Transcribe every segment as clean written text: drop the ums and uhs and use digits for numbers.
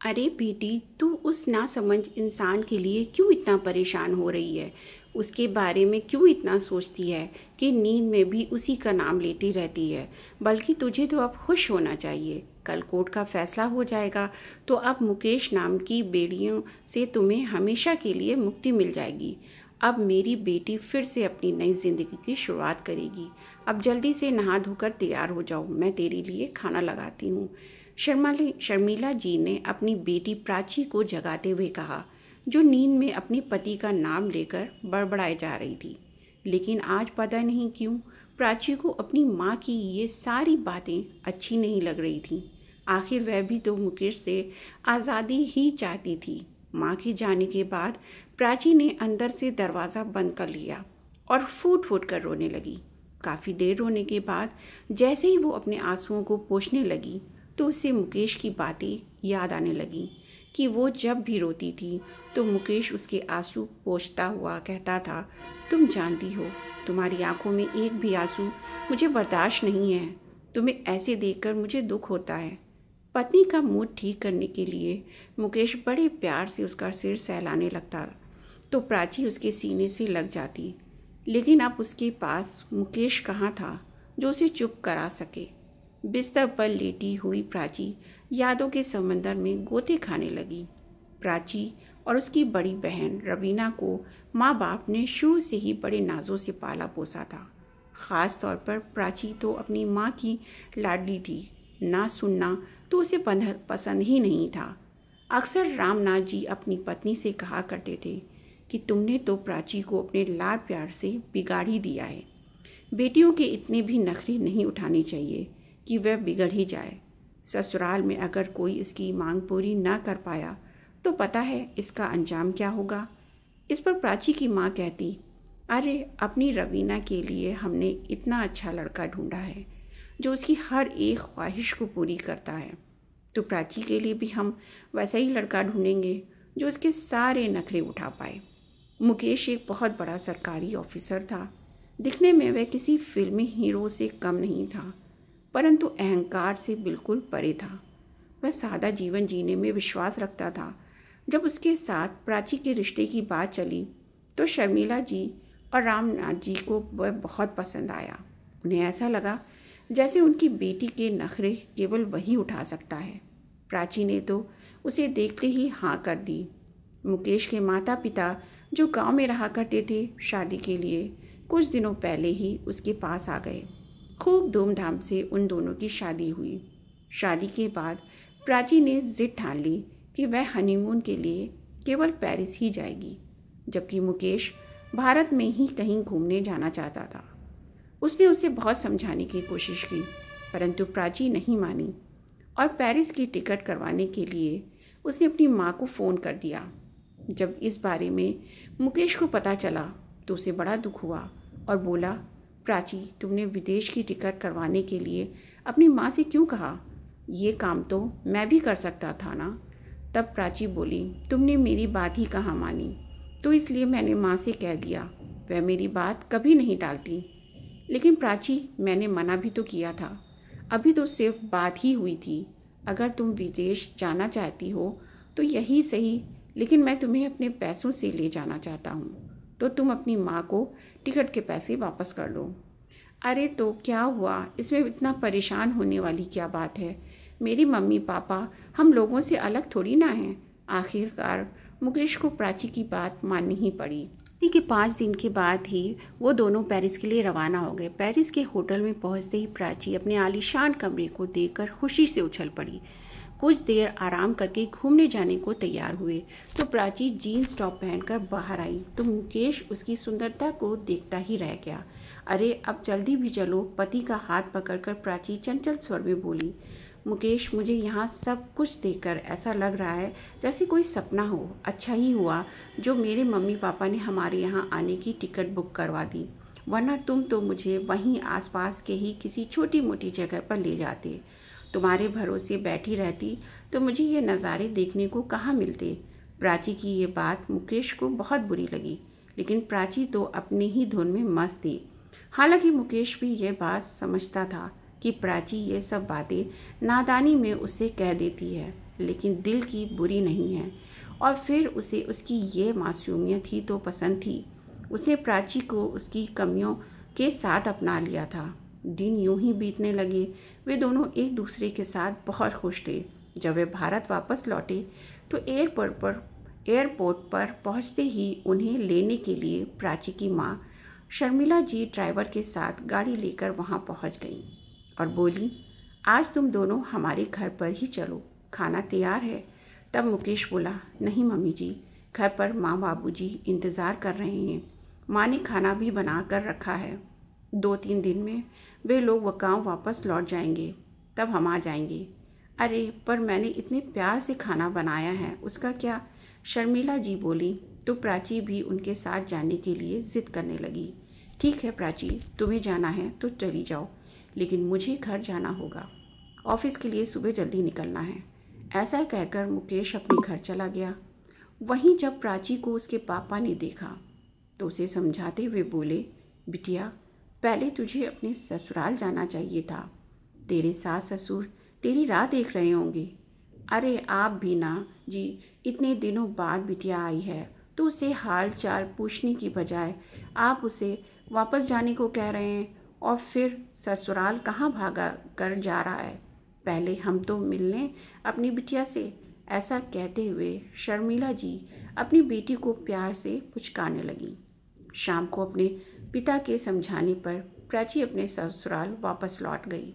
अरे बेटी, तू उस नासमझ इंसान के लिए क्यों इतना परेशान हो रही है? उसके बारे में क्यों इतना सोचती है कि नींद में भी उसी का नाम लेती रहती है? बल्कि तुझे तो अब खुश होना चाहिए। कल कोर्ट का फैसला हो जाएगा तो अब मुकेश नाम की बेड़ियों से तुम्हें हमेशा के लिए मुक्ति मिल जाएगी। अब मेरी बेटी फिर से अपनी नई जिंदगी की शुरुआत करेगी। अब जल्दी से नहा धोकर तैयार हो जाओ, मैं तेरे लिए खाना लगाती हूँ। शर्मिला जी ने अपनी बेटी प्राची को जगाते हुए कहा, जो नींद में अपने पति का नाम लेकर बड़बड़ाए जा रही थी। लेकिन आज पता नहीं क्यों प्राची को अपनी माँ की ये सारी बातें अच्छी नहीं लग रही थीं। आखिर वह भी तो मुकेश से आज़ादी ही चाहती थी। माँ के जाने के बाद प्राची ने अंदर से दरवाज़ा बंद कर लिया और फूट फूट कर रोने लगी। काफ़ी देर रोने के बाद जैसे ही वो अपने आंसुओं को पोंछने लगी तो उसे मुकेश की बातें याद आने लगी कि वो जब भी रोती थी तो मुकेश उसके आंसू पोंछता हुआ कहता था, तुम जानती हो, तुम्हारी आंखों में एक भी आंसू मुझे बर्दाश्त नहीं है। तुम्हें ऐसे देखकर मुझे दुख होता है। पत्नी का मूड ठीक करने के लिए मुकेश बड़े प्यार से उसका सिर सहलाने लगता तो प्राची उसके सीने से लग जाती। लेकिन अब उसके पास मुकेश कहाँ था जो उसे चुप करा सके। बिस्तर पर लेटी हुई प्राची यादों के समंदर में गोते खाने लगी। प्राची और उसकी बड़ी बहन रवीना को माँ बाप ने शुरू से ही बड़े नाजों से पाला पोसा था। ख़ास तौर पर प्राची तो अपनी माँ की लाडली थी। ना सुनना तो उसे पसंद ही नहीं था। अक्सर रामनाथ जी अपनी पत्नी से कहा करते थे कि तुमने तो प्राची को अपने लाड प्यार से बिगाड़ ही दिया है। बेटियों के इतने भी नखरे नहीं उठाने चाहिए कि वह बिगड़ ही जाए। ससुराल में अगर कोई इसकी मांग पूरी ना कर पाया तो पता है इसका अंजाम क्या होगा। इस पर प्राची की माँ कहती, अरे अपनी रवीना के लिए हमने इतना अच्छा लड़का ढूंढा है जो उसकी हर एक ख्वाहिश को पूरी करता है, तो प्राची के लिए भी हम वैसा ही लड़का ढूंढेंगे जो उसके सारे नखरे उठा पाए। मुकेश एक बहुत बड़ा सरकारी ऑफिसर था। दिखने में वह किसी फिल्मी हीरो से कम नहीं था, परंतु अहंकार से बिल्कुल परे था। वह सादा जीवन जीने में विश्वास रखता था। जब उसके साथ प्राची के रिश्ते की बात चली तो शर्मिला जी और रामनाथ जी को वह बहुत पसंद आया। उन्हें ऐसा लगा जैसे उनकी बेटी के नखरे केवल वही उठा सकता है। प्राची ने तो उसे देखते ही हाँ कर दी। मुकेश के माता पिता जो गांव में रहा करते थे, शादी के लिए कुछ दिनों पहले ही उसके पास आ गए। खूब धूमधाम से उन दोनों की शादी हुई। शादी के बाद प्राची ने जिद ठान ली कि वह हनीमून के लिए केवल पेरिस ही जाएगी, जबकि मुकेश भारत में ही कहीं घूमने जाना चाहता था। उसने उसे बहुत समझाने की कोशिश की, परंतु प्राची नहीं मानी और पेरिस की टिकट करवाने के लिए उसने अपनी माँ को फ़ोन कर दिया। जब इस बारे में मुकेश को पता चला तो उसे बड़ा दुख हुआ और बोला, प्राची, तुमने विदेश की टिकट करवाने के लिए अपनी माँ से क्यों कहा? ये काम तो मैं भी कर सकता था ना। तब प्राची बोली, तुमने मेरी बात ही कहाँ मानी, तो इसलिए मैंने माँ से कह दिया। वह मेरी बात कभी नहीं टालती। लेकिन प्राची, मैंने मना भी तो किया था। अभी तो सिर्फ बात ही हुई थी। अगर तुम विदेश जाना चाहती हो तो यही सही, लेकिन मैं तुम्हें अपने पैसों से ले जाना चाहता हूँ, तो तुम अपनी माँ को टिकट के पैसे वापस कर लो। अरे तो क्या हुआ, इसमें इतना परेशान होने वाली क्या बात है? मेरी मम्मी पापा हम लोगों से अलग थोड़ी ना हैं। आखिरकार मुकेश को प्राची की बात माननी ही पड़ी। शादी के 5 दिन के बाद ही वो दोनों पेरिस के लिए रवाना हो गए। पेरिस के होटल में पहुंचते ही प्राची अपने आलीशान कमरे को देखकर खुशी से उछल पड़ी। कुछ देर आराम करके घूमने जाने को तैयार हुए तो प्राची जीन्स टॉप पहनकर बाहर आई तो मुकेश उसकी सुंदरता को देखता ही रह गया। अरे अब जल्दी भी चलो, पति का हाथ पकड़कर प्राची चंचल स्वर में बोली। मुकेश, मुझे यहाँ सब कुछ देखकर ऐसा लग रहा है जैसे कोई सपना हो। अच्छा ही हुआ जो मेरे मम्मी पापा ने हमारे यहाँ आने की टिकट बुक करवा दी, वरना तुम तो मुझे वहीं आसपास के ही किसी छोटी मोटी जगह पर ले जाते। तुम्हारे भरोसे बैठी रहती तो मुझे ये नज़ारे देखने को कहाँ मिलते। प्राची की ये बात मुकेश को बहुत बुरी लगी, लेकिन प्राची तो अपनी ही धुन में मस्त थी। हालांकि मुकेश भी ये बात समझता था कि प्राची ये सब बातें नादानी में उससे कह देती है, लेकिन दिल की बुरी नहीं है। और फिर उसे उसकी ये मासूमियत ही तो पसंद थी। उसने प्राची को उसकी कमियों के साथ अपना लिया था। दिन यूं ही बीतने लगे। वे दोनों एक दूसरे के साथ बहुत खुश थे। जब वे भारत वापस लौटे तो एयरपोर्ट पर पहुंचते ही उन्हें लेने के लिए प्राची की माँ शर्मिला जी ड्राइवर के साथ गाड़ी लेकर वहां पहुंच गई और बोली, आज तुम दोनों हमारे घर पर ही चलो, खाना तैयार है। तब मुकेश बोला, नहीं मम्मी जी, घर पर माँ बाबूजी इंतज़ार कर रहे हैं। माँ ने खाना भी बना कर रखा है। 2-3 दिन में वे लोग वो गाँव वापस लौट जाएंगे, तब हम आ जाएंगे। अरे पर मैंने इतने प्यार से खाना बनाया है, उसका क्या? शर्मिला जी बोली तो प्राची भी उनके साथ जाने के लिए ज़िद करने लगी। ठीक है प्राची, तुम्हें जाना है तो चली जाओ, लेकिन मुझे घर जाना होगा। ऑफिस के लिए सुबह जल्दी निकलना है। ऐसा कहकर मुकेश अपने घर चला गया। वहीं जब प्राची को उसके पापा ने देखा तो उसे समझाते हुए बोले, बिटिया, पहले तुझे अपने ससुराल जाना चाहिए था। तेरे सास ससुर तेरी राह देख रहे होंगे। अरे आप भी ना जी, इतने दिनों बाद बिटिया आई है तो उसे हाल चाल पूछने की बजाय आप उसे वापस जाने को कह रहे हैं, और फिर ससुराल कहाँ भागा कर जा रहा है। पहले हम तो मिल लें अपनी बिटिया से। ऐसा कहते हुए शर्मिला जी अपनी बेटी को प्यार से पुचकारने लगी। शाम को अपने पिता के समझाने पर प्राची अपने ससुराल वापस लौट गई।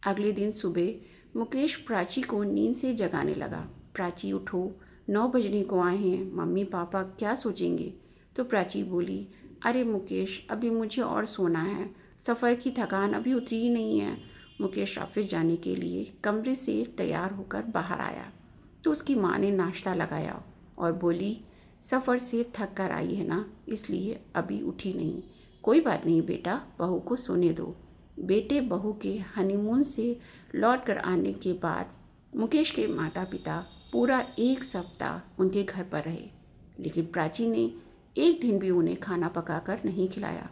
अगले दिन सुबह मुकेश प्राची को नींद से जगाने लगा। प्राची, उठो, 9 बजने को आए हैं, मम्मी पापा क्या सोचेंगे? तो प्राची बोली, अरे मुकेश, अभी मुझे और सोना है, सफ़र की थकान अभी उतरी ही नहीं है। मुकेश ऑफिस जाने के लिए कमरे से तैयार होकर बाहर आया तो उसकी माँ ने नाश्ता लगाया और बोली, सफ़र से थक कर आई है ना, इसलिए अभी उठी नहीं। कोई बात नहीं बेटा, बहू को सोने दो। बेटे बहू के हनीमून से लौट कर आने के बाद मुकेश के माता पिता पूरा 1 सप्ताह उनके घर पर रहे, लेकिन प्राची ने एक दिन भी उन्हें खाना पकाकर नहीं खिलाया।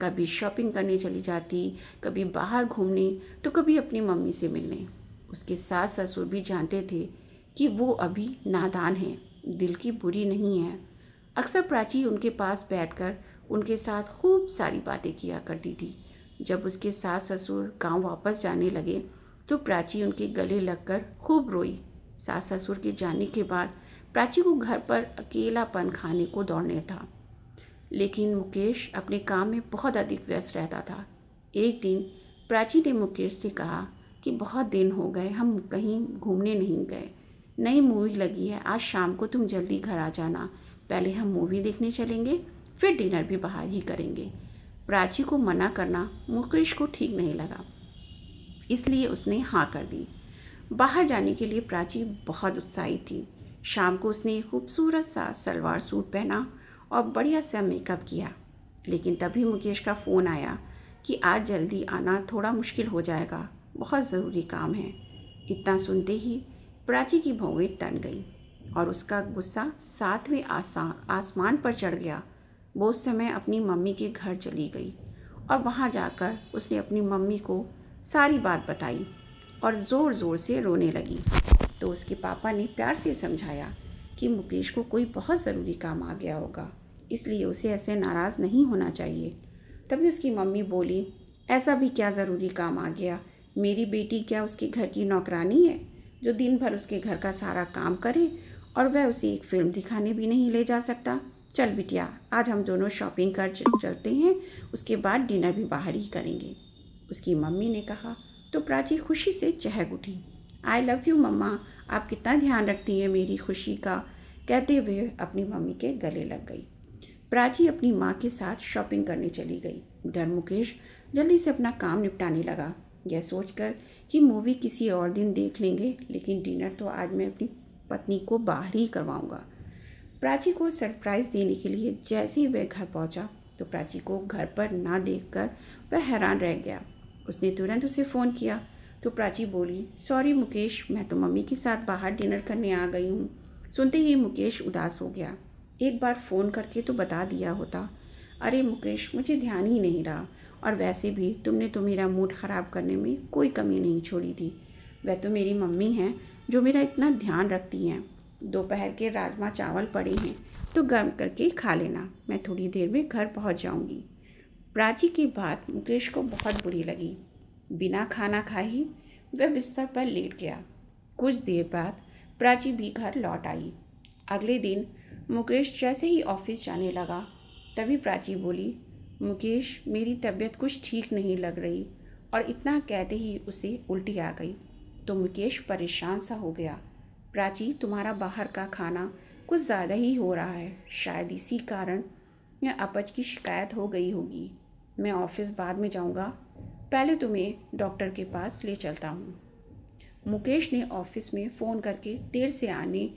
कभी शॉपिंग करने चली जाती, कभी बाहर घूमने, तो कभी अपनी मम्मी से मिलने। उसके सास ससुर भी जानते थे कि वो अभी नादान है, दिल की बुरी नहीं है। अक्सर प्राची उनके पास बैठकर उनके साथ खूब सारी बातें किया करती थी। जब उसके सास ससुर गांव वापस जाने लगे तो प्राची उनके गले लगकर खूब रोई। सास ससुर के जाने के बाद प्राची को घर पर अकेलापन खाने को दौड़ने था, लेकिन मुकेश अपने काम में बहुत अधिक व्यस्त रहता था। एक दिन प्राची ने मुकेश से कहा कि बहुत दिन हो गए हम कहीं घूमने नहीं गए, नई मूवी लगी है, आज शाम को तुम जल्दी घर आ जाना। पहले हम मूवी देखने चलेंगे, फिर डिनर भी बाहर ही करेंगे। प्राची को मना करना मुकेश को ठीक नहीं लगा, इसलिए उसने हाँ कर दी। बाहर जाने के लिए प्राची बहुत उत्साहित थी। शाम को उसने एक खूबसूरत सा सलवार सूट पहना और बढ़िया सा मेकअप किया, लेकिन तभी मुकेश का फ़ोन आया कि आज जल्दी आना थोड़ा मुश्किल हो जाएगा, बहुत ज़रूरी काम है। इतना सुनते ही प्राची की भौवें तन गई और उसका गुस्सा 7वें आसमान पर चढ़ गया। वो उस समय अपनी मम्मी के घर चली गई और वहाँ जाकर उसने अपनी मम्मी को सारी बात बताई और ज़ोर ज़ोर से रोने लगी। तो उसके पापा ने प्यार से समझाया कि मुकेश को कोई बहुत ज़रूरी काम आ गया होगा, इसलिए उसे ऐसे नाराज़ नहीं होना चाहिए। तभी उसकी मम्मी बोली, ऐसा भी क्या ज़रूरी काम आ गया? मेरी बेटी क्या उसके घर की नौकरानी है जो दिन भर उसके घर का सारा काम करे और वह उसे एक फ़िल्म दिखाने भी नहीं ले जा सकता? चल बिटिया, आज हम दोनों शॉपिंग कर चलते हैं, उसके बाद डिनर भी बाहर ही करेंगे। उसकी मम्मी ने कहा तो प्राची खुशी से चहक उठी। आई लव यू मम्मा, आप कितना ध्यान रखती हैं मेरी खुशी का, कहते हुए अपनी मम्मी के गले लग गई। प्राची अपनी माँ के साथ शॉपिंग करने चली गई। उधर मुकेश जल्दी से अपना काम निपटाने लगा, यह सोचकर कि मूवी किसी और दिन देख लेंगे, लेकिन डिनर तो आज मैं अपनी पत्नी को बाहर ही करवाऊंगा। प्राची को सरप्राइज़ देने के लिए जैसे ही वह घर पहुंचा तो प्राची को घर पर ना देखकर वह हैरान रह गया। उसने तुरंत उसे फ़ोन किया तो प्राची बोली, सॉरी मुकेश, मैं तो मम्मी के साथ बाहर डिनर करने आ गई हूँ। सुनते ही मुकेश उदास हो गया। एक बार फ़ोन करके तो बता दिया होता। अरे मुकेश, मुझे ध्यान ही नहीं रहा, और वैसे भी तुमने तो मेरा मूड ख़राब करने में कोई कमी नहीं छोड़ी थी। वह तो मेरी मम्मी हैं, जो मेरा इतना ध्यान रखती हैं। दोपहर के राजमा चावल पड़े हैं तो गर्म करके खा लेना, मैं थोड़ी देर में घर पहुंच जाऊंगी। प्राची की बात मुकेश को बहुत बुरी लगी। बिना खाना खाए ही वह बिस्तर पर लेट गया। कुछ देर बाद प्राची भी घर लौट आई। अगले दिन मुकेश जैसे ही ऑफिस जाने लगा तभी प्राची बोली, मुकेश मेरी तबीयत कुछ ठीक नहीं लग रही। और इतना कहते ही उसे उल्टी आ गई तो मुकेश परेशान सा हो गया। प्राची तुम्हारा बाहर का खाना कुछ ज़्यादा ही हो रहा है, शायद इसी कारण या अपच की शिकायत हो गई होगी। मैं ऑफिस बाद में जाऊंगा, पहले तुम्हें डॉक्टर के पास ले चलता हूँ। मुकेश ने ऑफिस में फ़ोन करके देर से आने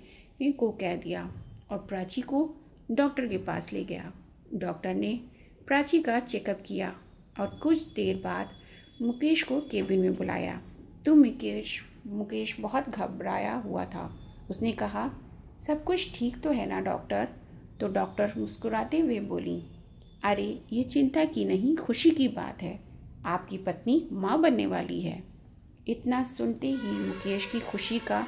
को कह दिया और प्राची को डॉक्टर के पास ले गया। डॉक्टर ने प्राची का चेकअप किया और कुछ देर बाद मुकेश को केबिन में बुलाया। तो मुकेश बहुत घबराया हुआ था। उसने कहा, सब कुछ ठीक तो है ना डॉक्टर? तो डॉक्टर मुस्कुराते हुए बोली, अरे ये चिंता की नहीं, खुशी की बात है, आपकी पत्नी माँ बनने वाली है। इतना सुनते ही मुकेश की खुशी का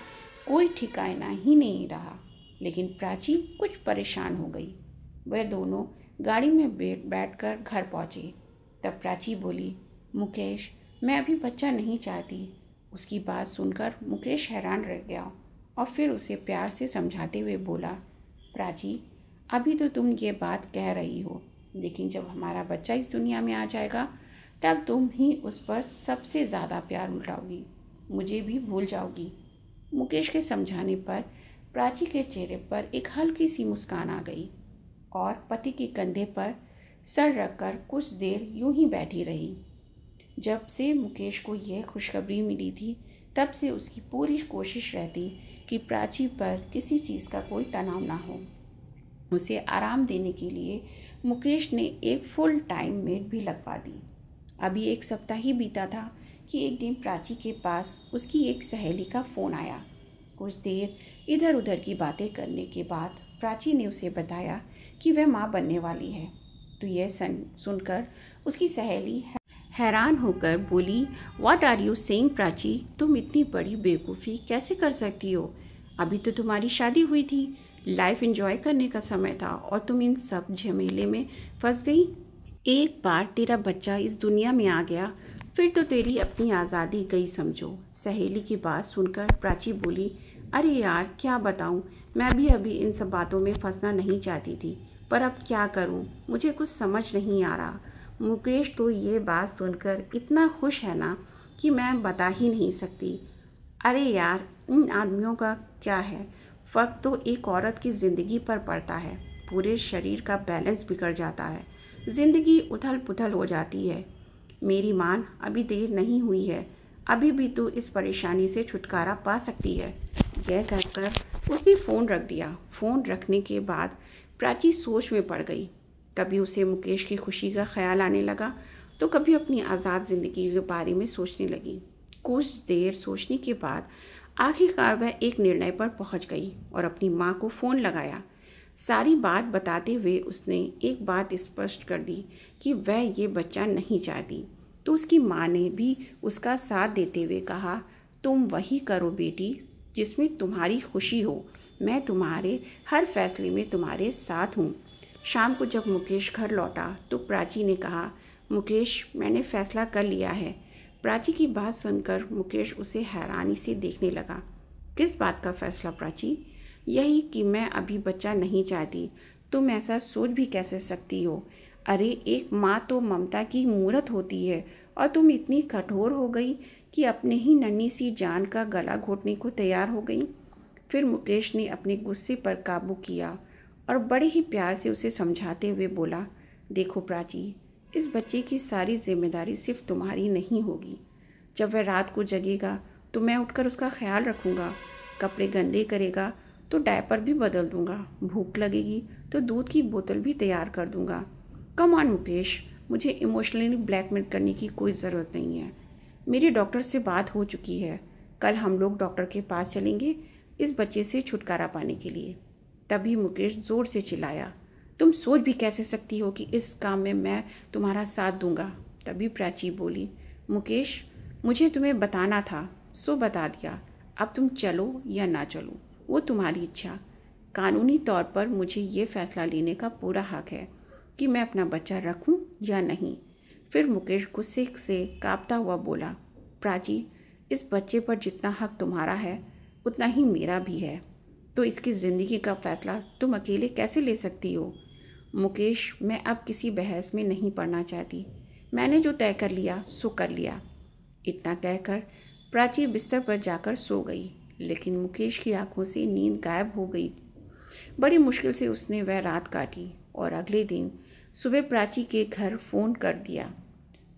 कोई ठिकाना ही नहीं रहा। लेकिन प्राची कुछ परेशान हो गई। वह दोनों गाड़ी में बैठकर घर पहुँचे। तब प्राची बोली, मुकेश मैं अभी बच्चा नहीं चाहती। उसकी बात सुनकर मुकेश हैरान रह गया और फिर उसे प्यार से समझाते हुए बोला, प्राची अभी तो तुम ये बात कह रही हो, लेकिन जब हमारा बच्चा इस दुनिया में आ जाएगा तब तुम ही उस पर सबसे ज़्यादा प्यार उल्टाओगी, मुझे भी भूल जाओगी। मुकेश के समझाने पर प्राची के चेहरे पर एक हल्की सी मुस्कान आ गई और पति के कंधे पर सर रखकर कुछ देर यूं ही बैठी रही। जब से मुकेश को यह खुशखबरी मिली थी तब से उसकी पूरी कोशिश रहती कि प्राची पर किसी चीज़ का कोई तनाव ना हो। उसे आराम देने के लिए मुकेश ने एक फुल टाइम मेड भी लगवा दी। अभी एक सप्ताह ही बीता था कि एक दिन प्राची के पास उसकी एक सहेली का फ़ोन आया। कुछ देर इधर उधर की बातें करने के बाद प्राची ने उसे बताया कि वह माँ बनने वाली है। तो यह सुनकर उसकी सहेली हैरान होकर बोली, what are you saying Prachi, तुम इतनी बड़ी बेवकूफ़ी कैसे कर सकती हो? अभी तो तुम्हारी शादी हुई थी, लाइफ एंजॉय करने का समय था और तुम इन सब झमेले में फंस गई। एक बार तेरा बच्चा इस दुनिया में आ गया फिर तो तेरी अपनी आज़ादी गई समझो। सहेली की बात सुनकर प्राची बोली, अरे यार क्या बताऊं, मैं भी अभी इन सब बातों में फंसना नहीं चाहती थी, पर अब क्या करूं, मुझे कुछ समझ नहीं आ रहा। मुकेश तो ये बात सुनकर इतना खुश है ना कि मैं बता ही नहीं सकती। अरे यार इन आदमियों का क्या है, फ़र्क तो एक औरत की ज़िंदगी पर पड़ता है, पूरे शरीर का बैलेंस बिगड़ जाता है, ज़िंदगी उथल पुथल हो जाती है। मेरी मान अभी देर नहीं हुई है, अभी भी तो इस परेशानी से छुटकारा पा सकती है। यह कहकर उसने फ़ोन रख दिया। फ़ोन रखने के बाद प्राची सोच में पड़ गई। कभी उसे मुकेश की खुशी का ख्याल आने लगा तो कभी अपनी आज़ाद ज़िंदगी के बारे में सोचने लगी। कुछ देर सोचने के बाद आखिरकार वह एक निर्णय पर पहुंच गई और अपनी माँ को फ़ोन लगाया। सारी बात बताते हुए उसने एक बात स्पष्ट कर दी कि वह ये बच्चा नहीं चाहती। तो उसकी माँ ने भी उसका साथ देते हुए कहा, तुम वही करो बेटी जिसमें तुम्हारी खुशी हो, मैं तुम्हारे हर फैसले में तुम्हारे साथ हूँ। शाम को जब मुकेश घर लौटा तो प्राची ने कहा, मुकेश मैंने फ़ैसला कर लिया है। प्राची की बात सुनकर मुकेश उसे हैरानी से देखने लगा। किस बात का फैसला प्राची? यही कि मैं अभी बच्चा नहीं चाहती। तुम ऐसा सोच भी कैसे सकती हो? अरे एक माँ तो ममता की मूरत होती है और तुम इतनी कठोर हो गई कि अपने ही नन्ही सी जान का गला घोटने को तैयार हो गई। फिर मुकेश ने अपने गुस्से पर काबू किया और बड़े ही प्यार से उसे समझाते हुए बोला, देखो प्राची, इस बच्चे की सारी जिम्मेदारी सिर्फ तुम्हारी नहीं होगी। जब वह रात को जगेगा तो मैं उठकर उसका ख्याल रखूँगा, कपड़े गंदे करेगा तो डायपर भी बदल दूंगा, भूख लगेगी तो दूध की बोतल भी तैयार कर दूंगा। कम ऑन मुकेश, मुझे इमोशनली ब्लैकमेल करने की कोई ज़रूरत नहीं है। मेरी डॉक्टर से बात हो चुकी है, कल हम लोग डॉक्टर के पास चलेंगे इस बच्चे से छुटकारा पाने के लिए। तभी मुकेश ज़ोर से चिल्लाया, तुम सोच भी कैसे सकती हो कि इस काम में मैं तुम्हारा साथ दूंगा। तभी प्राची बोली, मुकेश मुझे तुम्हें बताना था सो बता दिया, अब तुम चलो या ना चलो, वो तुम्हारी इच्छा। कानूनी तौर पर मुझे ये फैसला लेने का पूरा हक है कि मैं अपना बच्चा रखूं या नहीं। फिर मुकेश गुस्से से कांपता हुआ बोला, प्राची, इस बच्चे पर जितना हक तुम्हारा है उतना ही मेरा भी है, तो इसकी ज़िंदगी का फैसला तुम अकेले कैसे ले सकती हो? मुकेश, मैं अब किसी बहस में नहीं पड़ना चाहती। मैंने जो तय कर लिया सो कर लिया। इतना कहकर प्राची बिस्तर पर जाकर सो गई, लेकिन मुकेश की आंखों से नींद गायब हो गई। बड़ी मुश्किल से उसने वह रात काटी और अगले दिन सुबह प्राची के घर फ़ोन कर दिया।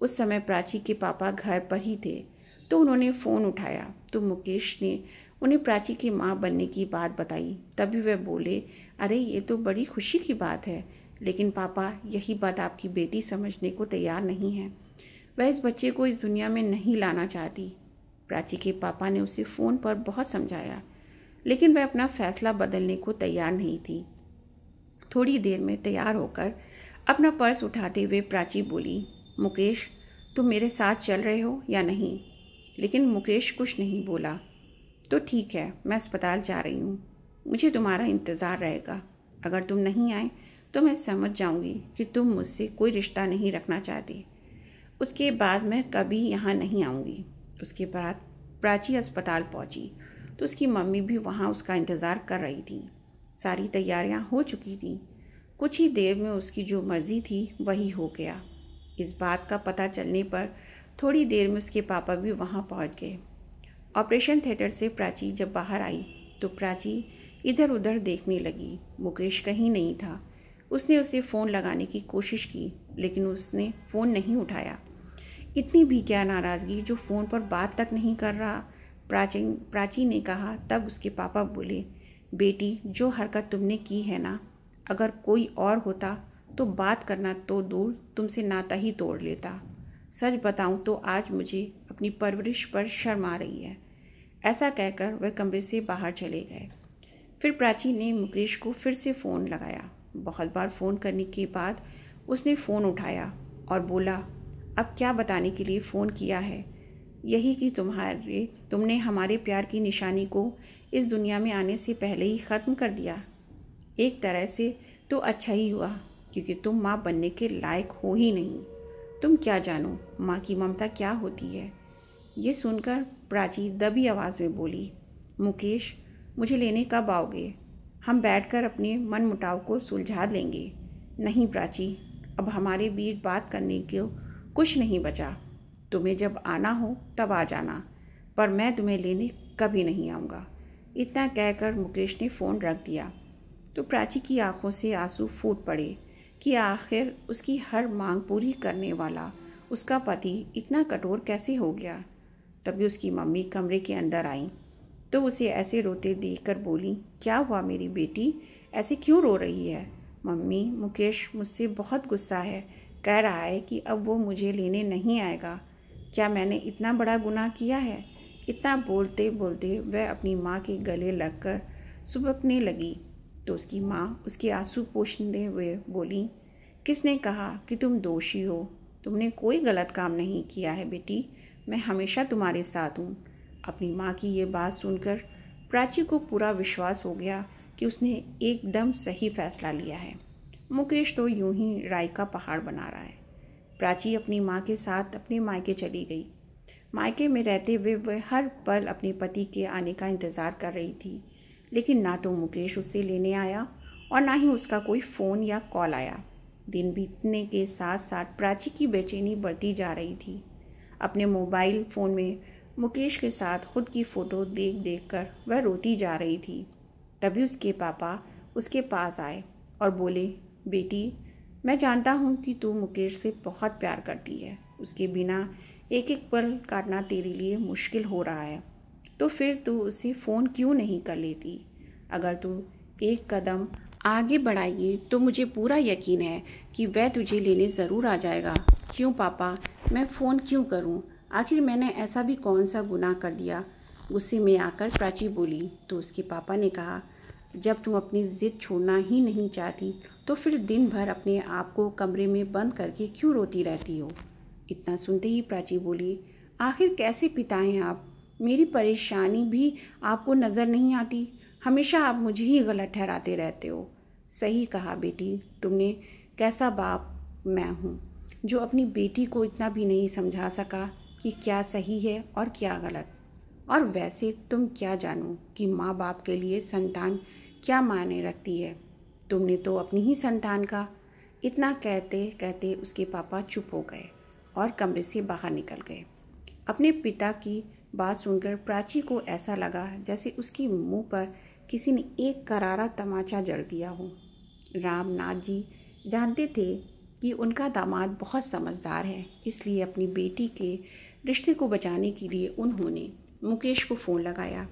उस समय प्राची के पापा घर पर ही थे, तो उन्होंने फ़ोन उठाया तो मुकेश ने उन्हें प्राची की माँ बनने की बात बताई। तभी वह बोले, अरे ये तो बड़ी खुशी की बात है, लेकिन पापा यही बात आपकी बेटी समझने को तैयार नहीं है। वह इस बच्चे को इस दुनिया में नहीं लाना चाहती। प्राची के पापा ने उसे फ़ोन पर बहुत समझाया, लेकिन वह अपना फैसला बदलने को तैयार नहीं थी। थोड़ी देर में तैयार होकर अपना पर्स उठाते हुए प्राची बोली, मुकेश, तुम मेरे साथ चल रहे हो या नहीं? लेकिन मुकेश कुछ नहीं बोला। तो ठीक है, मैं अस्पताल जा रही हूँ, मुझे तुम्हारा इंतज़ार रहेगा। अगर तुम नहीं आए तो मैं समझ जाऊँगी कि तुम मुझसे कोई रिश्ता नहीं रखना चाहते। उसके बाद मैं कभी यहाँ नहीं आऊँगी। उसके बाद प्राची अस्पताल पहुँची तो उसकी मम्मी भी वहाँ उसका इंतज़ार कर रही थी। सारी तैयारियाँ हो चुकी थीं। कुछ ही देर में उसकी जो मर्ज़ी थी वही हो गया। इस बात का पता चलने पर थोड़ी देर में उसके पापा भी वहाँ पहुँच गए। ऑपरेशन थिएटर से प्राची जब बाहर आई तो प्राची इधर उधर देखने लगी। मुकेश कहीं नहीं था। उसने उसे फ़ोन लगाने की कोशिश की, लेकिन उसने फ़ोन नहीं उठाया। इतनी भी क्या नाराज़गी जो फ़ोन पर बात तक नहीं कर रहा। प्राची ने कहा। तब उसके पापा बोले, बेटी, जो हरकत तुमने की है ना, अगर कोई और होता तो बात करना तो दूर, तुमसे नाता ही तोड़ लेता। सच बताऊं तो आज मुझे अपनी परवरिश पर शर्म आ रही है। ऐसा कहकर वह कमरे से बाहर चले गए। फिर प्राची ने मुकेश को फिर से फ़ोन लगाया। बहुत बार फ़ोन करने के बाद उसने फ़ोन उठाया और बोला, अब क्या बताने के लिए फ़ोन किया है? यही कि तुमने हमारे प्यार की निशानी को इस दुनिया में आने से पहले ही ख़त्म कर दिया। एक तरह से तो अच्छा ही हुआ, क्योंकि तुम माँ बनने के लायक हो ही नहीं। तुम क्या जानो माँ की ममता क्या होती है। ये सुनकर प्राची दबी आवाज़ में बोली, मुकेश, मुझे लेने कब आओगे? हम बैठकर अपने मन मुटाव को सुलझा लेंगे। नहीं प्राची, अब हमारे बीच बात करने को कुछ नहीं बचा। तुम्हें जब आना हो तब आ जाना, पर मैं तुम्हें लेने कभी नहीं आऊँगा। इतना कहकर मुकेश ने फ़ोन रख दिया तो प्राची की आंखों से आंसू फूट पड़े कि आखिर उसकी हर मांग पूरी करने वाला उसका पति इतना कठोर कैसे हो गया। तभी उसकी मम्मी कमरे के अंदर आई तो उसे ऐसे रोते देखकर बोली, क्या हुआ मेरी बेटी, ऐसे क्यों रो रही है? मम्मी, मुकेश मुझसे बहुत गुस्सा है, कह रहा है कि अब वो मुझे लेने नहीं आएगा। क्या मैंने इतना बड़ा गुनाह किया है? इतना बोलते बोलते वह अपनी माँ के गले लगकर सुबकने लगी तो उसकी माँ उसके आंसू पोंछते हुए बोली, किसने कहा कि तुम दोषी हो? तुमने कोई गलत काम नहीं किया है बेटी, मैं हमेशा तुम्हारे साथ हूँ। अपनी माँ की ये बात सुनकर प्राची को पूरा विश्वास हो गया कि उसने एकदम सही फैसला लिया है। मुकेश तो यूं ही राई का पहाड़ बना रहा है। प्राची अपनी माँ के साथ अपने मायके चली गई। मायके में रहते हुए वह हर पल अपने पति के आने का इंतज़ार कर रही थी, लेकिन ना तो मुकेश उससे लेने आया और ना ही उसका कोई फ़ोन या कॉल आया। दिन बीतने के साथ साथ प्राची की बेचैनी बढ़ती जा रही थी। अपने मोबाइल फ़ोन में मुकेश के साथ खुद की फ़ोटो देख देख कर वह रोती जा रही थी। तभी उसके पापा उसके पास आए और बोले, बेटी, मैं जानता हूँ कि तू मुकेश से बहुत प्यार करती है। उसके बिना एक एक पल काटना तेरे लिए मुश्किल हो रहा है, तो फिर तू उसे फ़ोन क्यों नहीं कर लेती? अगर तू एक कदम आगे बढ़ाएगी तो मुझे पूरा यकीन है कि वह तुझे लेने ज़रूर आ जाएगा। क्यों पापा, मैं फ़ोन क्यों करूं? आखिर मैंने ऐसा भी कौन सा गुनाह कर दिया? गुस्से में आकर प्राची बोली तो उसके पापा ने कहा, जब तुम अपनी ज़िद छोड़ना ही नहीं चाहती तो फिर दिन भर अपने आप को कमरे में बंद करके क्यों रोती रहती हो? इतना सुनते ही प्राची बोली, आखिर कैसे पिता हैं आप? मेरी परेशानी भी आपको नज़र नहीं आती? हमेशा आप मुझे ही गलत ठहराते रहते हो। सही कहा बेटी, तुमने। कैसा बाप मैं हूँ जो अपनी बेटी को इतना भी नहीं समझा सका कि क्या सही है और क्या गलत। और वैसे तुम क्या जानो कि माँ बाप के लिए संतान क्या मायने रखती है। तुमने तो अपनी ही संतान का। इतना कहते कहते उसके पापा चुप हो गए और कमरे से बाहर निकल गए। अपने पिता की बात सुनकर प्राची को ऐसा लगा जैसे उसके मुंह पर किसी ने एक करारा तमाचा जड़ दिया हो। रामनाथ जी जानते थे कि उनका दामाद बहुत समझदार है, इसलिए अपनी बेटी के रिश्ते को बचाने के लिए उन्होंने मुकेश को फ़ोन लगाया।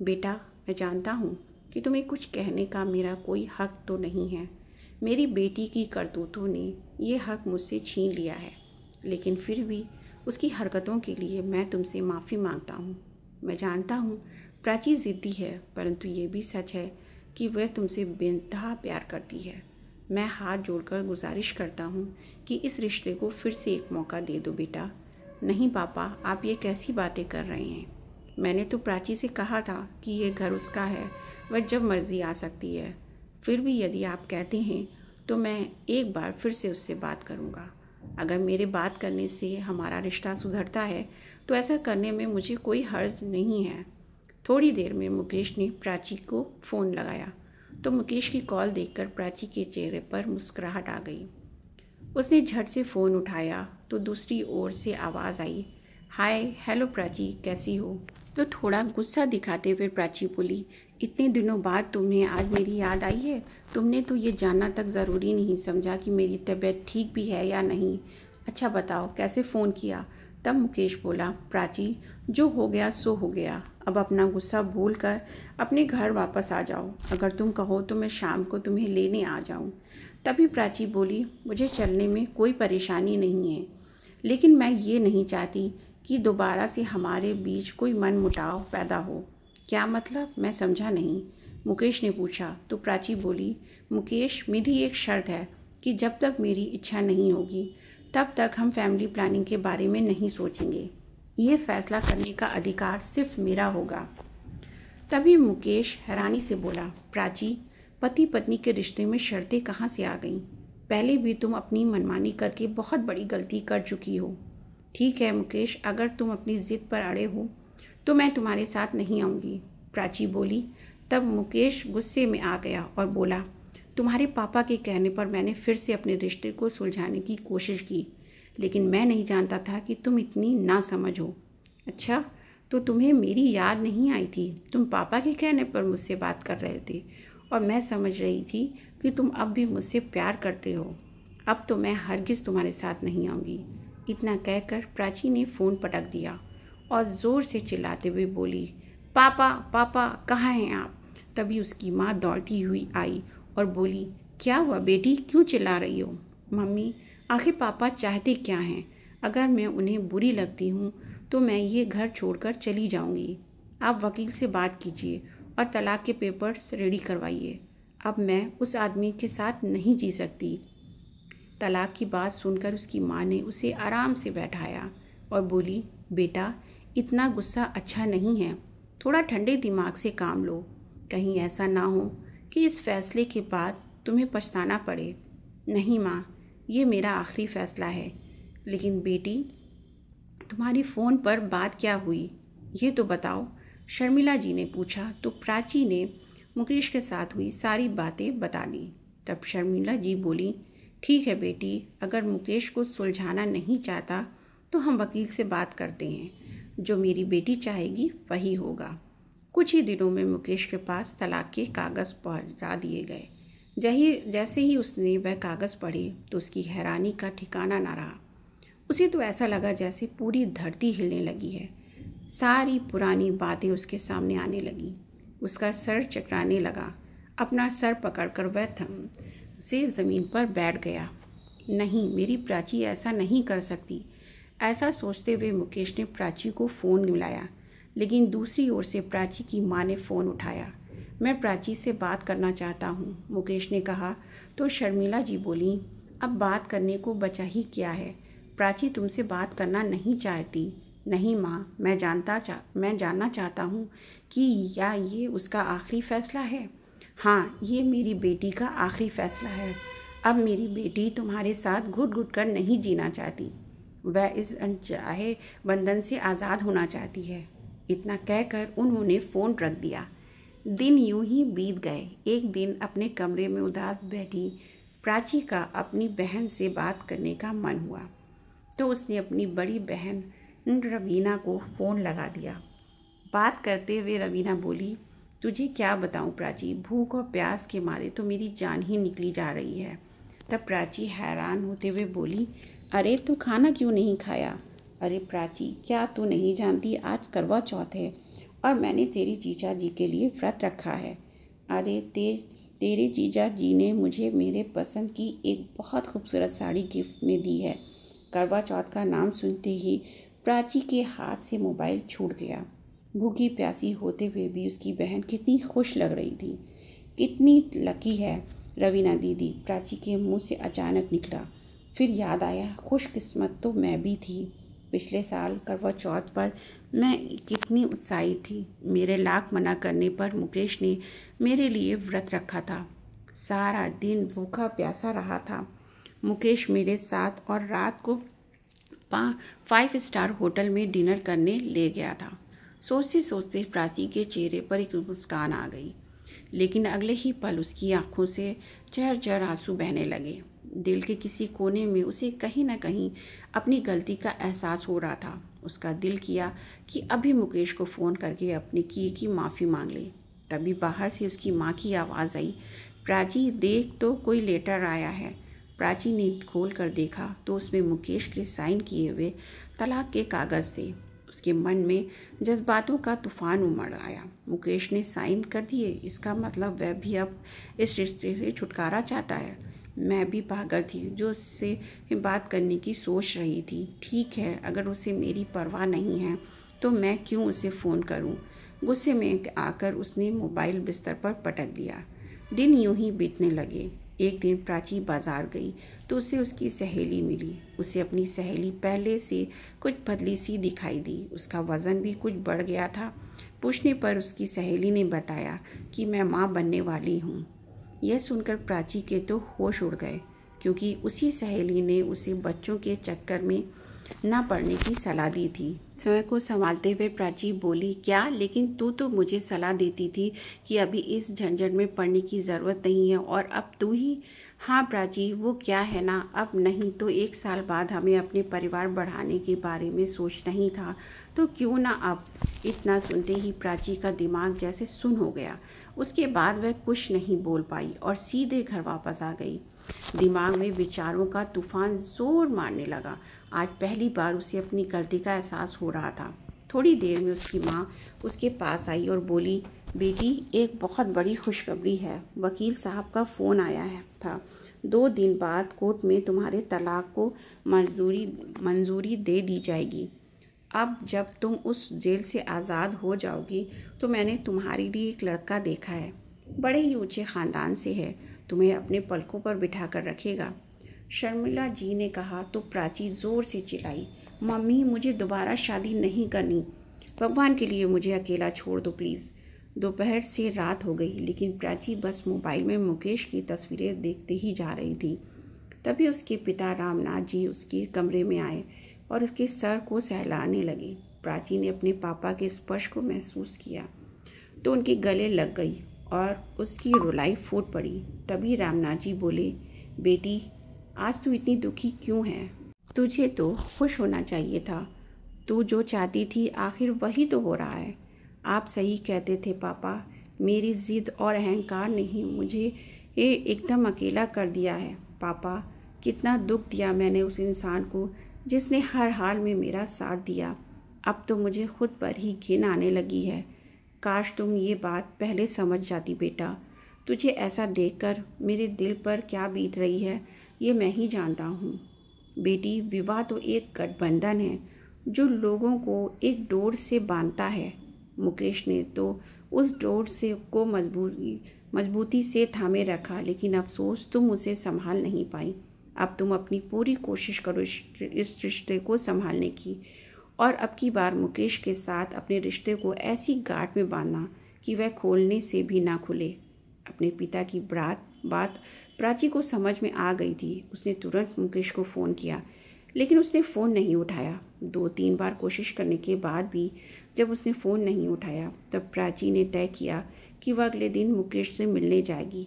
बेटा, मैं जानता हूँ कि तुम्हें कुछ कहने का मेरा कोई हक तो नहीं है। मेरी बेटी की करतूतों ने ये हक मुझसे छीन लिया है, लेकिन फिर भी उसकी हरकतों के लिए मैं तुमसे माफ़ी मांगता हूँ। मैं जानता हूँ प्राची ज़िद्दी है, परंतु ये भी सच है कि वह तुमसे बेइंतहा प्यार करती है। मैं हाथ जोड़कर गुजारिश करता हूँ कि इस रिश्ते को फिर से एक मौका दे दो बेटा। नहीं पापा, आप ये कैसी बातें कर रहे हैं? मैंने तो प्राची से कहा था कि ये घर उसका है, वह जब मर्जी आ सकती है। फिर भी यदि आप कहते हैं तो मैं एक बार फिर से उससे बात करूँगा। अगर मेरे बात करने से हमारा रिश्ता सुधरता है तो ऐसा करने में मुझे कोई हर्ज नहीं है। थोड़ी देर में मुकेश ने प्राची को फ़ोन लगाया तो मुकेश की कॉल देखकर प्राची के चेहरे पर मुस्कुराहट आ गई। उसने झट से फ़ोन उठाया तो दूसरी ओर से आवाज़ आई, हाय, हेलो प्राची, कैसी हो? तो थोड़ा गुस्सा दिखाते हुए प्राची बोली, इतने दिनों बाद तुम्हें आज मेरी याद आई है? तुमने तो ये जानना तक ज़रूरी नहीं समझा कि मेरी तबीयत ठीक भी है या नहीं। अच्छा बताओ, कैसे फ़ोन किया? तब मुकेश बोला, प्राची, जो हो गया सो हो गया। अब अपना गुस्सा भूल कर अपने घर वापस आ जाओ। अगर तुम कहो तो मैं शाम को तुम्हें लेने आ जाऊं। तभी प्राची बोली, मुझे चलने में कोई परेशानी नहीं है, लेकिन मैं ये नहीं चाहती कि दोबारा से हमारे बीच कोई मनमुटाव पैदा हो। क्या मतलब? मैं समझा नहीं, मुकेश ने पूछा। तो प्राची बोली, मुकेश, मेरी एक शर्त है कि जब तक मेरी इच्छा नहीं होगी तब तक हम फैमिली प्लानिंग के बारे में नहीं सोचेंगे। ये फैसला करने का अधिकार सिर्फ मेरा होगा। तभी मुकेश हैरानी से बोला, प्राची, पति पत्नी के रिश्ते में शर्तें कहाँ से आ गईं? पहले भी तुम अपनी मनमानी करके बहुत बड़ी गलती कर चुकी हो। ठीक है मुकेश, अगर तुम अपनी ज़िद पर अड़े हो तो मैं तुम्हारे साथ नहीं आऊँगी, प्राची बोली। तब मुकेश गुस्से में आ गया और बोला, तुम्हारे पापा के कहने पर मैंने फिर से अपने रिश्ते को सुलझाने की कोशिश की, लेकिन मैं नहीं जानता था कि तुम इतनी नासमझ हो। अच्छा, तो तुम्हें मेरी याद नहीं आई थी? तुम पापा के कहने पर मुझसे बात कर रहे थे और मैं समझ रही थी कि तुम अब भी मुझसे प्यार करते हो। अब तो मैं हरगिज़ तुम्हारे साथ नहीं आऊँगी। इतना कहकर प्राची ने फ़ोन पटक दिया और ज़ोर से चिल्लाते हुए बोली, पापा, पापा, कहाँ हैं आप? तभी उसकी माँ दौड़ती हुई आई और बोली, क्या हुआ बेटी, क्यों चिल्ला रही हो? मम्मी, आखिर पापा चाहते क्या हैं? अगर मैं उन्हें बुरी लगती हूँ तो मैं ये घर छोड़कर चली जाऊँगी। आप वकील से बात कीजिए और तलाक के पेपर्स रेडी करवाइए। अब मैं उस आदमी के साथ नहीं जी सकती। तलाक की बात सुनकर उसकी माँ ने उसे आराम से बैठाया और बोली, बेटा, इतना गुस्सा अच्छा नहीं है, थोड़ा ठंडे दिमाग से काम लो। कहीं ऐसा ना हो कि इस फैसले के बाद तुम्हें पछताना पड़े। नहीं माँ, ये मेरा आखिरी फैसला है। लेकिन बेटी, तुम्हारी फ़ोन पर बात क्या हुई, ये तो बताओ, शर्मिला जी ने पूछा। तो प्राची ने मुकेश के साथ हुई सारी बातें बता दी। तब शर्मिला जी बोली, ठीक है बेटी, अगर मुकेश को सुलझाना नहीं चाहता तो हम वकील से बात करते हैं। जो मेरी बेटी चाहेगी वही होगा। कुछ ही दिनों में मुकेश के पास तलाक के कागज़ पहुंचा दिए गए। जैसे ही उसने वह कागज़ पढ़े तो उसकी हैरानी का ठिकाना ना रहा। उसे तो ऐसा लगा जैसे पूरी धरती हिलने लगी है। सारी पुरानी बातें उसके सामने आने लगी। उसका सर चकराने लगा। अपना सर पकड़कर वह थम से ज़मीन पर बैठ गया। नहीं, मेरी प्राची ऐसा नहीं कर सकती। ऐसा सोचते हुए मुकेश ने प्राची को फ़ोन मिलाया, लेकिन दूसरी ओर से प्राची की माँ ने फ़ोन उठाया। मैं प्राची से बात करना चाहता हूँ, मुकेश ने कहा। तो शर्मिला जी बोली, अब बात करने को बचा ही क्या है? प्राची तुमसे बात करना नहीं चाहती। नहीं माँ, मैं जानना चाहता हूँ कि क्या ये उसका आखिरी फैसला है। हाँ, ये मेरी बेटी का आखिरी फैसला है। अब मेरी बेटी तुम्हारे साथ घुट घुट कर नहीं जीना चाहती। वह इस अनचाहे बंधन से आज़ाद होना चाहती है। इतना कहकर उन्होंने फ़ोन रख दिया। दिन यूं ही बीत गए। एक दिन अपने कमरे में उदास बैठी प्राची का अपनी बहन से बात करने का मन हुआ, तो उसने अपनी बड़ी बहन रवीना को फ़ोन लगा दिया। बात करते हुए रवीना बोली, तुझे क्या बताऊं प्राची, भूख और प्यास के मारे तो मेरी जान ही निकली जा रही है। तब प्राची हैरान होते हुए बोली, अरे तू खाना क्यों नहीं खाया? अरे प्राची, क्या तू नहीं जानती आज करवा चौथ है और मैंने तेरी जीजा जी के लिए व्रत रखा है। अरे तेरे जीजा जी ने मुझे मेरे पसंद की एक बहुत खूबसूरत साड़ी गिफ्ट में दी है। करवा चौथ का नाम सुनते ही प्राची के हाथ से मोबाइल छूट गया। भूखी प्यासी होते हुए भी उसकी बहन कितनी खुश लग रही थी। कितनी लकी है रवीना दीदी, प्राची के मुंह से अचानक निकला। फिर याद आया, खुशकिस्मत तो मैं भी थी। पिछले साल करवा चौथ पर मैं कितनी उत्साहित थी। मेरे लाख मना करने पर मुकेश ने मेरे लिए व्रत रखा था। सारा दिन भूखा प्यासा रहा था मुकेश मेरे साथ और रात को 5 स्टार होटल में डिनर करने ले गया था। सोचते सोचते प्राची के चेहरे पर एक मुस्कान आ गई, लेकिन अगले ही पल उसकी आंखों से झरझर आंसू बहने लगे। दिल के किसी कोने में उसे कहीं ना कहीं अपनी गलती का एहसास हो रहा था। उसका दिल किया कि अभी मुकेश को फ़ोन करके अपने किए की माफ़ी मांग ले। तभी बाहर से उसकी माँ की आवाज़ आई, प्राची देख तो कोई लेटर आया है। प्राची ने खोल कर देखा तो उसमें मुकेश के साइन किए हुए तलाक के कागज़ थे। उसके मन में जज्बातों का तूफान उमड़ आया। मुकेश ने साइन कर दिए, इसका मतलब वह भी अब इस रिश्ते से छुटकारा चाहता है। मैं भी पागल थी जो उससे बात करने की सोच रही थी। ठीक है, अगर उसे मेरी परवाह नहीं है तो मैं क्यों उसे फ़ोन करूं? गुस्से में आकर उसने मोबाइल बिस्तर पर पटक दिया। दिन यूं ही बीतने लगे। एक दिन प्राची बाजार गई तो उसे उसकी सहेली मिली। उसे अपनी सहेली पहले से कुछ पतली सी दिखाई दी। उसका वज़न भी कुछ बढ़ गया था। पूछने पर उसकी सहेली ने बताया कि मैं माँ बनने वाली हूँ। यह सुनकर प्राची के तो होश उड़ गए, क्योंकि उसी सहेली ने उसे बच्चों के चक्कर में ना पड़ने की सलाह दी थी। स्वयं को संभालते हुए प्राची बोली, क्या? लेकिन तू तो मुझे सलाह देती थी कि अभी इस झंझट में पड़ने की ज़रूरत नहीं है, और अब तू ही। हाँ प्राची, वो क्या है ना, अब नहीं तो 1 साल बाद हमें अपने परिवार बढ़ाने के बारे में सोचना ही था, तो क्यों ना अब। इतना सुनते ही प्राची का दिमाग जैसे सुन्न हो गया। उसके बाद वह कुछ नहीं बोल पाई और सीधे घर वापस आ गई। दिमाग में विचारों का तूफान जोर मारने लगा। आज पहली बार उसे अपनी गलती का एहसास हो रहा था। थोड़ी देर में उसकी माँ उसके पास आई और बोली, बेटी एक बहुत बड़ी खुशखबरी है। वकील साहब का फ़ोन आया था। 2 दिन बाद कोर्ट में तुम्हारे तलाक को मंजूरी दे दी जाएगी। अब जब तुम उस जेल से आज़ाद हो जाओगी तो मैंने तुम्हारे लिए एक लड़का देखा है। बड़े ही ऊंचे ख़ानदान से है, तुम्हें अपने पलकों पर बिठा कर रखेगा। शर्मिला जी ने कहा तो प्राची ज़ोर से चिल्लाई, मम्मी मुझे दोबारा शादी नहीं करनी, भगवान के लिए मुझे अकेला छोड़ दो प्लीज़। दोपहर से रात हो गई, लेकिन प्राची बस मोबाइल में मुकेश की तस्वीरें देखते ही जा रही थी। तभी उसके पिता रामनाथ जी उसके कमरे में आए और उसके सर को सहलाने लगे। प्राची ने अपने पापा के स्पर्श को महसूस किया तो उनके गले लग गई और उसकी रुलाई फूट पड़ी। तभी रामनाथ जी बोले, बेटी आज तू इतनी दुखी क्यों है? तुझे तो खुश होना चाहिए था। तू जो चाहती थी आखिर वही तो हो रहा है। आप सही कहते थे पापा, मेरी जिद और अहंकार ने ही मुझे ये एकदम अकेला कर दिया है। पापा, कितना दुख दिया मैंने उस इंसान को जिसने हर हाल में मेरा साथ दिया। अब तो मुझे खुद पर ही घिन आने लगी है। काश तुम ये बात पहले समझ जाती बेटा। तुझे ऐसा देखकर मेरे दिल पर क्या बीत रही है ये मैं ही जानता हूँ। बेटी, विवाह तो एक गठबंधन है जो लोगों को एक डोर से बांधता है। मुकेश ने तो उस डोर से को मजबूती से थामे रखा, लेकिन अफसोस तुम उसे संभाल नहीं पाई। अब तुम अपनी पूरी कोशिश करो इस रिश्ते को संभालने की और अब की बार मुकेश के साथ अपने रिश्ते को ऐसी गांठ में बांधना कि वह खोलने से भी ना खुले। अपने पिता की बात प्राची को समझ में आ गई थी। उसने तुरंत मुकेश को फ़ोन किया, लेकिन उसने फ़ोन नहीं उठाया। 2-3 बार कोशिश करने के बाद भी जब उसने फ़ोन नहीं उठाया, तब प्राची ने तय किया कि वह अगले दिन मुकेश से मिलने जाएगी।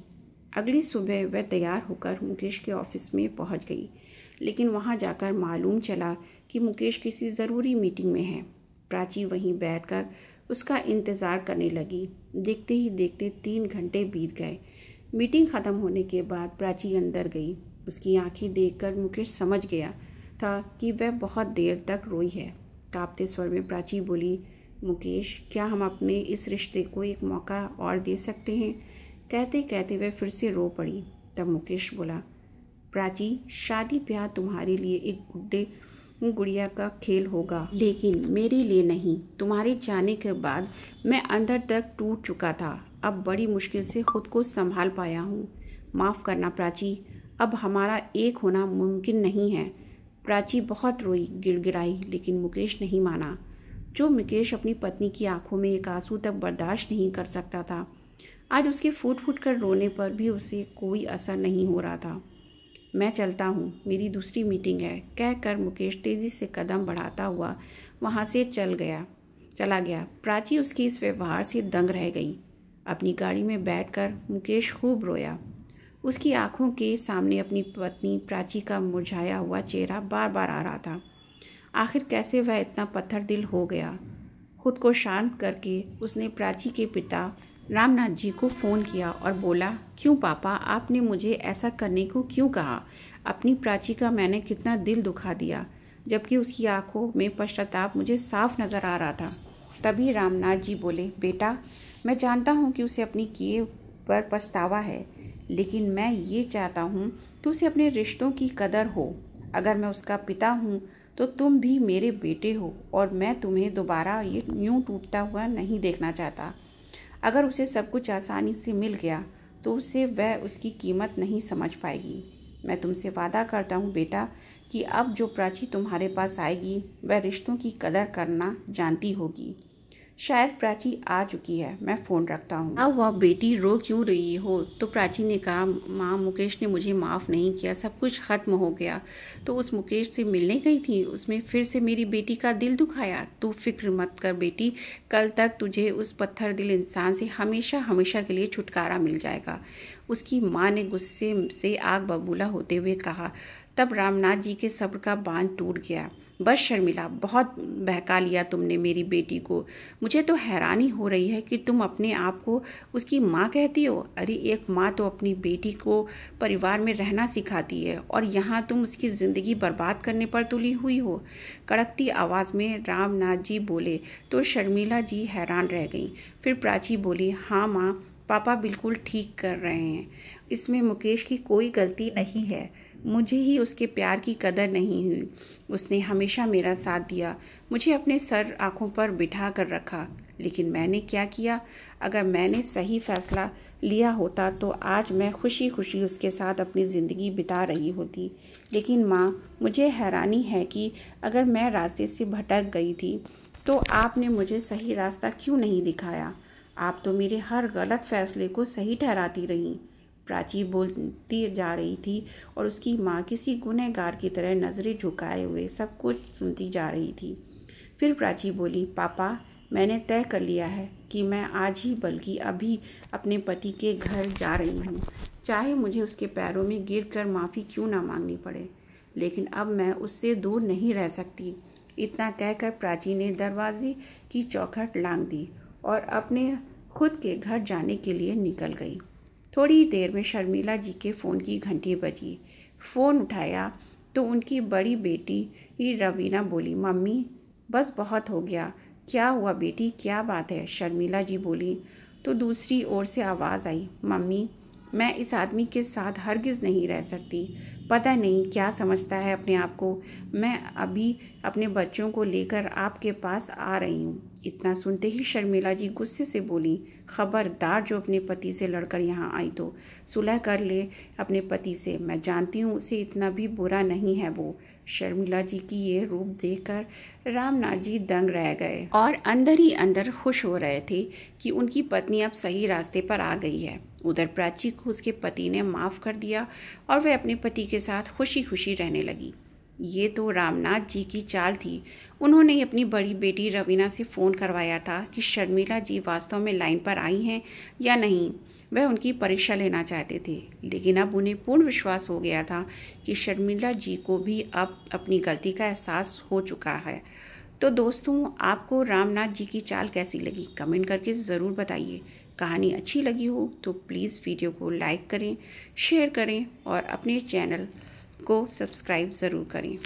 अगली सुबह वह तैयार होकर मुकेश के ऑफिस में पहुंच गई, लेकिन वहां जाकर मालूम चला कि मुकेश किसी ज़रूरी मीटिंग में है। प्राची वहीं बैठकर उसका इंतज़ार करने लगी। देखते ही देखते 3 घंटे बीत गए। मीटिंग ख़त्म होने के बाद प्राची अंदर गई। उसकी आंखें देखकर मुकेश समझ गया था कि वह बहुत देर तक रोई है। कांपते स्वर में प्राची बोली, मुकेश, क्या हम अपने इस रिश्ते को एक मौका और दे सकते हैं? कहते कहते वह फिर से रो पड़ी। तब मुकेश बोला, प्राची, शादी ब्याह तुम्हारे लिए एक गुड़िया का खेल होगा, लेकिन मेरे लिए नहीं। तुम्हारे जाने के बाद मैं अंदर तक टूट चुका था। अब बड़ी मुश्किल से खुद को संभाल पाया हूँ। माफ़ करना प्राची, अब हमारा एक होना मुमकिन नहीं है। प्राची बहुत रोई, गिड़गिड़ाई, लेकिन मुकेश नहीं माना। जो मुकेश अपनी पत्नी की आंखों में एक आंसू तक बर्दाश्त नहीं कर सकता था, आज उसके फूट फूट कर रोने पर भी उसे कोई असर नहीं हो रहा था। मैं चलता हूँ, मेरी दूसरी मीटिंग है, कहकर मुकेश तेज़ी से कदम बढ़ाता हुआ वहाँ से चला गया। प्राची उसके इस व्यवहार से दंग रह गई। अपनी गाड़ी में बैठकर मुकेश खूब रोया। उसकी आंखों के सामने अपनी पत्नी प्राची का मुरझाया हुआ चेहरा बार बार आ रहा था। आखिर कैसे वह इतना पत्थर दिल हो गया? खुद को शांत करके उसने प्राची के पिता रामनाथ जी को फ़ोन किया और बोला, क्यों पापा, आपने मुझे ऐसा करने को क्यों कहा? अपनी प्राची का मैंने कितना दिल दुखा दिया, जबकि उसकी आंखों में पश्चाताप मुझे साफ नज़र आ रहा था। तभी रामनाथ जी बोले, बेटा, मैं जानता हूँ कि उसे अपनी किए पर पछतावा है, लेकिन मैं ये चाहता हूँ कि उसे अपने रिश्तों की कदर हो। अगर मैं उसका पिता हूँ तो तुम भी मेरे बेटे हो, और मैं तुम्हें दोबारा ये यूँ टूटता हुआ नहीं देखना चाहता। अगर उसे सब कुछ आसानी से मिल गया तो उसे वह उसकी कीमत नहीं समझ पाएगी। मैं तुमसे वादा करता हूँ बेटा कि अब जो प्राची तुम्हारे पास आएगी वह रिश्तों की कदर करना जानती होगी। शायद प्राची आ चुकी है, मैं फ़ोन रखता हूँ। अब वह बेटी, रो क्यों रही हो? तो प्राची ने कहा, माँ, मुकेश ने मुझे माफ़ नहीं किया, सब कुछ ख़त्म हो गया। तो उस मुकेश से मिलने गई थी, उसमें फिर से मेरी बेटी का दिल दुखाया। तू फिक्र मत कर बेटी, कल तक तुझे उस पत्थर दिल इंसान से हमेशा हमेशा के लिए छुटकारा मिल जाएगा। उसकी माँ ने गुस्से से आग बबूला होते हुए कहा। तब रामनाथ जी के सब्र का बांध टूट गया। बस शर्मिला, बहुत बहका लिया तुमने मेरी बेटी को। मुझे तो हैरानी हो रही है कि तुम अपने आप को उसकी माँ कहती हो। अरे, एक माँ तो अपनी बेटी को परिवार में रहना सिखाती है, और यहाँ तुम उसकी ज़िंदगी बर्बाद करने पर तुली हुई हो। कड़कती आवाज़ में रामनाथ जी बोले तो शर्मिला जी हैरान रह गईं। फिर प्राची बोली, हाँ माँ, पापा बिल्कुल ठीक कर रहे हैं। इसमें मुकेश की कोई गलती नहीं है। मुझे ही उसके प्यार की कदर नहीं हुई। उसने हमेशा मेरा साथ दिया, मुझे अपने सर आँखों पर बिठा कर रखा। लेकिन मैंने क्या किया? अगर मैंने सही फैसला लिया होता तो आज मैं खुशी खुशी उसके साथ अपनी ज़िंदगी बिता रही होती। लेकिन माँ, मुझे हैरानी है कि अगर मैं रास्ते से भटक गई थी तो आपने मुझे सही रास्ता क्यों नहीं दिखाया? आप तो मेरे हर गलत फैसले को सही ठहराती रहीं। प्राची बोलती जा रही थी और उसकी माँ किसी गुनहगार की तरह नज़रें झुकाए हुए सब कुछ सुनती जा रही थी। फिर प्राची बोली, पापा, मैंने तय कर लिया है कि मैं आज ही बल्कि अभी अपने पति के घर जा रही हूँ, चाहे मुझे उसके पैरों में गिरकर माफ़ी क्यों ना मांगनी पड़े, लेकिन अब मैं उससे दूर नहीं रह सकती। इतना कहकर प्राची ने दरवाजे की चौखट लांघ दी और अपने खुद के घर जाने के लिए निकल गई। थोड़ी देर में शर्मिला जी के फ़ोन की घंटी बजी। फ़ोन उठाया तो उनकी बड़ी बेटी रवीना बोली, मम्मी, बस बहुत हो गया। क्या हुआ बेटी, क्या बात है? शर्मिला जी बोली तो दूसरी ओर से आवाज़ आई, मम्मी, मैं इस आदमी के साथ हरगिज़ नहीं रह सकती। पता नहीं क्या समझता है अपने आप को। मैं अभी अपने बच्चों को लेकर आपके पास आ रही हूँ। इतना सुनते ही शर्मिला जी गुस्से से बोली, खबरदार, जो अपने पति से लड़कर यहाँ आई तो सुलह कर ले अपने पति से। मैं जानती हूँ उसे इतना भी बुरा नहीं है वो। शर्मिला जी की ये रूप देखकर रामनाथ जी दंग रह गए और अंदर ही अंदर खुश हो रहे थे कि उनकी पत्नी अब सही रास्ते पर आ गई है। उधर प्राची को उसके पति ने माफ़ कर दिया और वह अपने पति के साथ खुशी खुशी रहने लगी। ये तो रामनाथ जी की चाल थी। उन्होंने ही अपनी बड़ी बेटी रवीना से फ़ोन करवाया था कि शर्मिला जी वास्तव में लाइन पर आई हैं या नहीं। वह उनकी परीक्षा लेना चाहते थे, लेकिन अब उन्हें पूर्ण विश्वास हो गया था कि शर्मिला जी को भी अब अपनी गलती का एहसास हो चुका है। तो दोस्तों, आपको रामनाथ जी की चाल कैसी लगी कमेंट करके ज़रूर बताइए। कहानी अच्छी लगी हो तो प्लीज़ वीडियो को लाइक करें, शेयर करें और अपने चैनल को सब्सक्राइब ज़रूर करें।